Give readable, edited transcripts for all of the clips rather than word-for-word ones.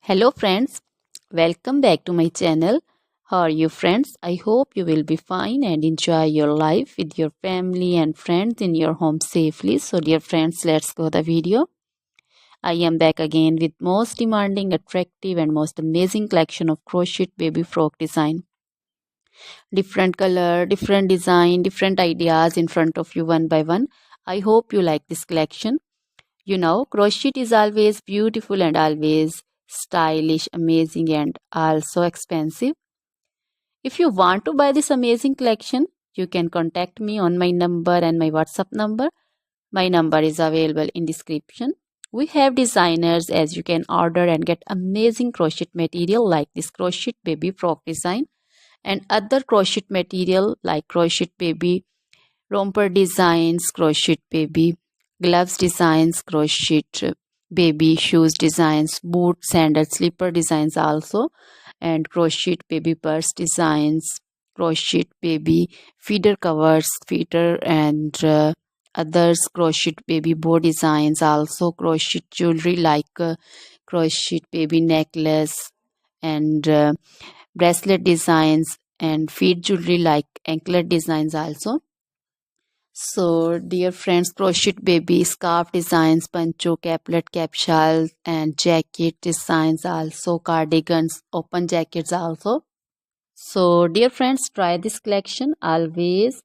Hello friends, welcome back to my channel. How are you friends? I hope you will be fine and enjoy your life with your family and friends in your home safely. So dear friends, let's go the video. I am back again with most demanding, attractive and most amazing collection of crochet baby frock design. Different color, different design, different ideas in front of you one by one. I hope you like this collection. You know, crochet is always beautiful and always stylish, amazing, and also expensive. If you want to buy this amazing collection, you can contact me on my number and my WhatsApp number. My number is available in description. We have designers as you can order and get amazing crochet material like this crochet baby frock design and other crochet material like crochet baby romper designs, crochet baby gloves designs, crochet baby shoes designs, boot, sandal, slipper designs also, and crochet baby purse designs, crochet baby feeder covers, feeder and others, crochet baby bow designs also, crochet jewelry like crochet baby necklace and bracelet designs and feet jewelry like anklet designs also. So, dear friends, crochet baby scarf designs, pancho, caplet, capsule, and jacket designs also, cardigans, open jackets also. So, dear friends, try this collection. Always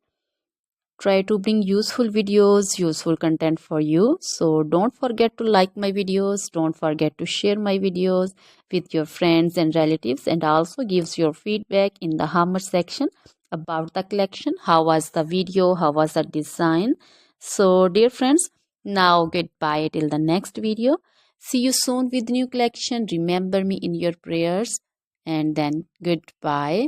try to bring useful videos, useful content for you. So, don't forget to like my videos. Don't forget to share my videos with your friends and relatives, and also gives your feedback in the comment section about the collection. How was the video? How was the design? So, dear friends, now goodbye till the next video. See you soon with new collection. Remember me in your prayers, and then goodbye.